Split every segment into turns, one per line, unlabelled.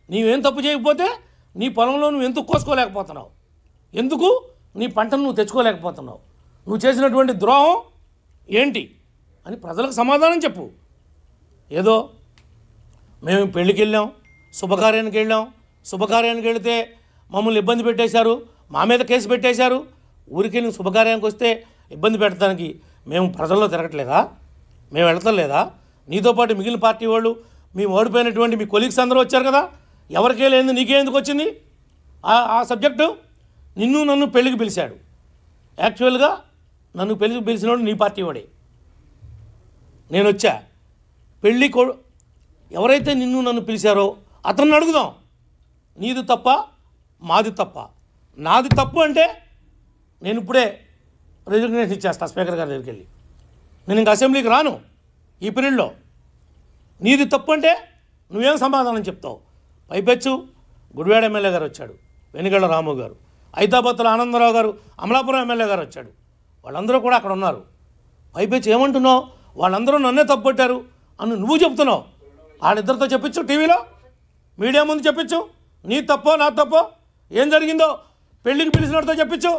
నీవేం తప్పు చేయకపోతే నీ పొలంలో నువ్వు ఎందుకు కోసుకోలేకపోతున్నావు? ఎందుకు నీ పంటను నువ్వు తెచ్చుకోలేకపోతున్నావు? నువ్వు చేసినటువంటి ద్రోహం ఏంటి అని ప్రజలకు సమాధానం చెప్పు. ఏదో మేము పెళ్ళికి వెళ్ళాం, శుభకార్యానికి వెళ్ళాం, శుభకార్యానికి వెళితే మమ్మల్ని ఇబ్బంది పెట్టేశారు, మా మీద కేసు పెట్టేశారు. ఊరికి నువ్వు శుభకార్యానికి వస్తే ఇబ్బంది పెట్టడానికి మేము ప్రజల్లో తిరగట్లేదా? మేము వెళతలేదా? నీతో పాటు మిగిలిన పార్టీ వాళ్ళు, మేము ఓడిపోయినటువంటి మీ కొలీగ్స్ అందరూ వచ్చారు కదా, ఎవరికే లేదు, నీకే ఎందుకు వచ్చింది ఆ సబ్జెక్టు? నిన్ను నన్ను పెళ్ళికి పిలిచాడు. యాక్చువల్గా నన్ను పెళ్ళికి పిలిచినోడు నీ పార్టీ వాడే. నేను వచ్చా పెళ్ళి ఎవరైతే నిన్ను నన్ను పిలిచారో అతన్ని అడుగుదాం. నీది తప్ప మాది తప్ప? నాది తప్పు అంటే నేను ఇప్పుడే రిజిగ్నేషన్ ఇచ్చేస్తా స్పీకర్ గారి దగ్గరికి వెళ్ళి. నేను ఇంక అసెంబ్లీకి రాను ఈ పీరియడ్లో. నీది తప్పు అంటే నువ్వేం సమాధానం చెప్తావు? పైపెచ్చు గుడివాడ ఎమ్మెల్యే గారు వచ్చాడు, వెనుగళ్ల రాము గారు, హైదరాబాద్లో ఆనందరావు గారు, అమలాపురం ఎమ్మెల్యే గారు వచ్చాడు. వాళ్ళందరూ కూడా అక్కడ ఉన్నారు. పైపెచ్చు ఏమంటున్నావు? వాళ్ళందరూ నన్నే తప్పుపట్టారు అని నువ్వు చెప్తున్నావు. వాళ్ళిద్దరితో చెప్పించు, టీవీలో మీడియా ముందు చెప్పించు. నీ తప్పో నా తప్పో ఏం జరిగిందో పెళ్ళికి పిలిచినతో చెప్పించు.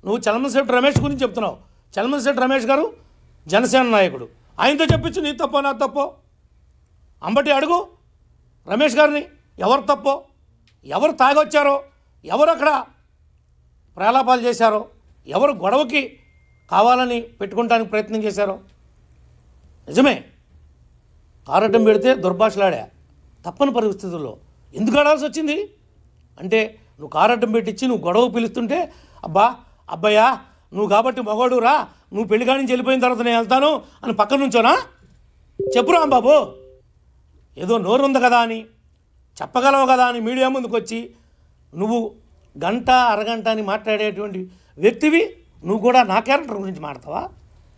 నువ్వు చలమశెట్టి రమేష్ గురించి చెప్తున్నావు. చలమశెట్టి రమేష్ గారు జనసేన నాయకుడు, ఆయనతో చెప్పించు నీ తప్పో నా తప్పో. అంబటి అడుగు రమేష్ గారిని, ఎవరు తప్పో, ఎవరు తాగొచ్చారో, ఎవరు అక్కడ ప్రలాపాలు చేశారో, ఎవరు గొడవకి కావాలని పెట్టుకోవడానికి ప్రయత్నం చేశారో. నిజమే, కారటం పెడితే దుర్భాషలాడా, తప్పని పరిస్థితుల్లో ఎందుకు ఆడాల్సి వచ్చింది అంటే నువ్వు కారటం పెట్టించి నువ్వు గొడవ పిలుస్తుంటే అబ్బాయ్యా నువ్వు కాబట్టి మగవాడు రా, నువ్వు పెళ్లి కాడి నుంచి వెళ్ళిపోయిన తర్వాత నేను వెళ్తాను అని పక్కన నుంచోనా? చెప్పురా బాబు. ఏదో నోరు ఉంది కదా అని, చెప్పగలవు కదా అని మీడియా ముందుకు వచ్చి నువ్వు గంట అరగంట అని మాట్లాడేటువంటి వ్యక్తివి నువ్వు కూడా నా క్యారెక్టర్ గురించి మాట్లాడతావా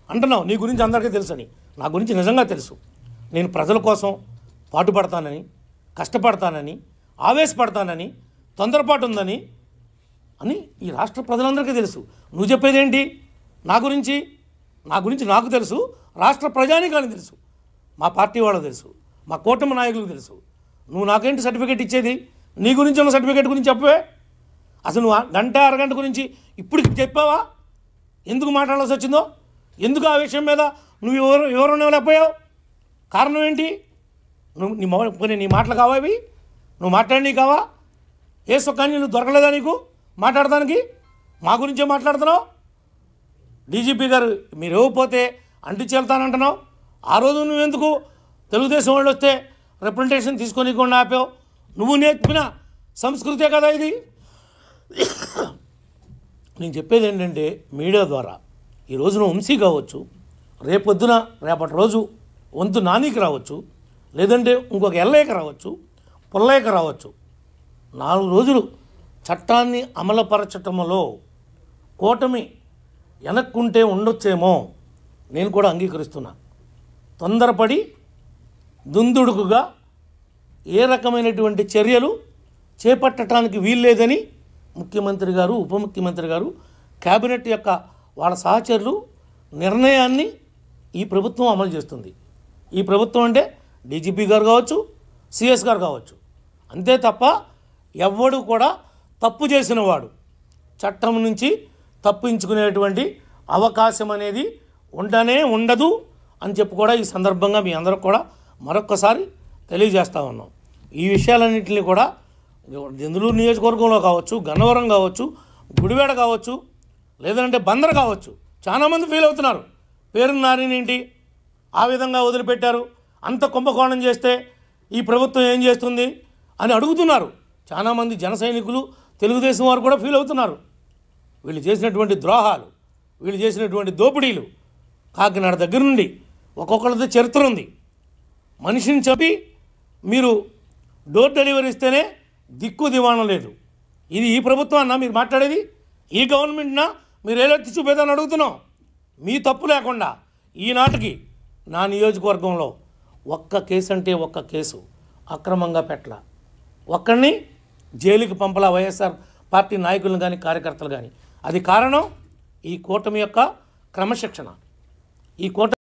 అంటున్నావు. నీ గురించి అందరికీ తెలుసని, నా గురించి నిజంగా తెలుసు. నేను ప్రజల కోసం పాటుపడతానని, కష్టపడతానని, ఆవేశపడతానని, తొందరపాటు ఉందని అని ఈ రాష్ట్ర ప్రజలందరికీ తెలుసు. నువ్వు చెప్పేదేంటి నా గురించి? నా గురించి నాకు తెలుసు, రాష్ట్ర ప్రజానికానికి తెలుసు, మా పార్టీ వాళ్ళకు తెలుసు, మా కూటమి నాయకులకు తెలుసు. నువ్వు నాకేంటి సర్టిఫికేట్ ఇచ్చేది? నీ గురించి ఉన్న సర్టిఫికేట్ గురించి చెప్పవే. అసలు నువ్వు గంట అరగంట గురించి ఇప్పుడు చెప్పావా? ఎందుకు మాట్లాడాల్సి వచ్చిందో, ఎందుకు ఆ విషయం మీద నువ్వు వివరణ ఇవ్వలేకపోయావు? కారణం ఏంటి? నీ మాటలు కావా ఇవి? నువ్వు మాట్లాడి కావా? ఏ సుఖాన్ని నువ్వు దొరకలేదా నీకు మాట్లాడడానికి? మా గురించే మాట్లాడుతున్నావు. డీజీపీ గారు మీరు ఇవ్వకపోతే అంటి చేరుతానంటున్నావు. ఆ రోజు నువ్వెందుకు తెలుగుదేశం వాళ్ళు వస్తే రిప్రజెంటేషన్ తీసుకోనికుండా ఆపావు? నువ్వు నేర్పిన సంస్కృతే కదా ఇది. నేను చెప్పేది ఏంటంటే మీడియా ద్వారా ఈ రోజున వంశీ కావచ్చు, రేపటి రోజు వంతు నానికి రావచ్చు, లేదంటే ఇంకొక ఎల్లయ్యక రావచ్చు, పుల్లయ్యక రావచ్చు. 4 రోజులు చట్టాన్ని అమలుపరచటంలో కూటమి వెనక్కుంటే ఉండొచ్చేమో నేను కూడా అంగీకరిస్తున్నా. తొందరపడి దుందుడుకుగా ఏ రకమైనటువంటి చర్యలు చేపట్టడానికి వీల్లేదని ముఖ్యమంత్రి గారు, ఉప ముఖ్యమంత్రి గారు, కేబినెట్ యొక్క వాళ్ళ సహచరులు నిర్ణయాన్ని ఈ ప్రభుత్వం అమలు చేస్తుంది. ఈ ప్రభుత్వం అంటే డీజీపీ గారు కావచ్చు, సిఎస్ గారు కావచ్చు. అంతే తప్ప ఎవ్వడు కూడా తప్పు చేసిన వాడు చట్టం నుంచి తప్పించుకునేటువంటి అవకాశం అనేది ఉండదు అని చెప్పి కూడా ఈ సందర్భంగా మీ అందరికి కూడా మరొక్కసారి తెలియజేస్తూ ఉన్నాం. ఈ విషయాలన్నింటినీ కూడా దెందులూరు నియోజకవర్గంలో కావచ్చు, గన్నవరం కావచ్చు, గుడివాడ కావచ్చు, లేదంటే బందర్ కావచ్చు, చాలామంది ఫీల్ అవుతున్నారు. పేరు నారినేంటి ఆ విధంగా వదిలిపెట్టారు, అంత కుంభకోణం చేస్తే ఈ ప్రభుత్వం ఏం చేస్తుంది అని అడుగుతున్నారు. చాలామంది జన సైనికులు, తెలుగుదేశం వారు కూడా ఫీల్ అవుతున్నారు. వీళ్ళు చేసినటువంటి ద్రోహాలు, వీళ్ళు చేసినటువంటి దోపిడీలు కాకినాడ దగ్గర నుండి ఒక్కొక్కరితో చరిత్ర ఉంది. మనిషిని చెప్పి మీరు డోర్ డెలివరీ ఇస్తేనే దిక్కు దివాణం లేదు. ఇది ఈ ప్రభుత్వం అన్నా మీరు మాట్లాడేది? ఈ గవర్నమెంట్నా మీరు ఏలెత్తి చూపేదని అడుగుతున్నాం. మీ తప్పు లేకుండా ఈనాటికి నా నియోజకవర్గంలో ఒక్క కేసు అంటే ఒక్క కేసు అక్రమంగా పెట్టల, ఒక్కడిని జైలుకి పంపలా వైఎస్ఆర్ పార్టీ నాయకులను కానీ కార్యకర్తలు కానీ. అది కారణం ఈ కూటమి యొక్క క్రమశిక్షణ. ఈ కూటమి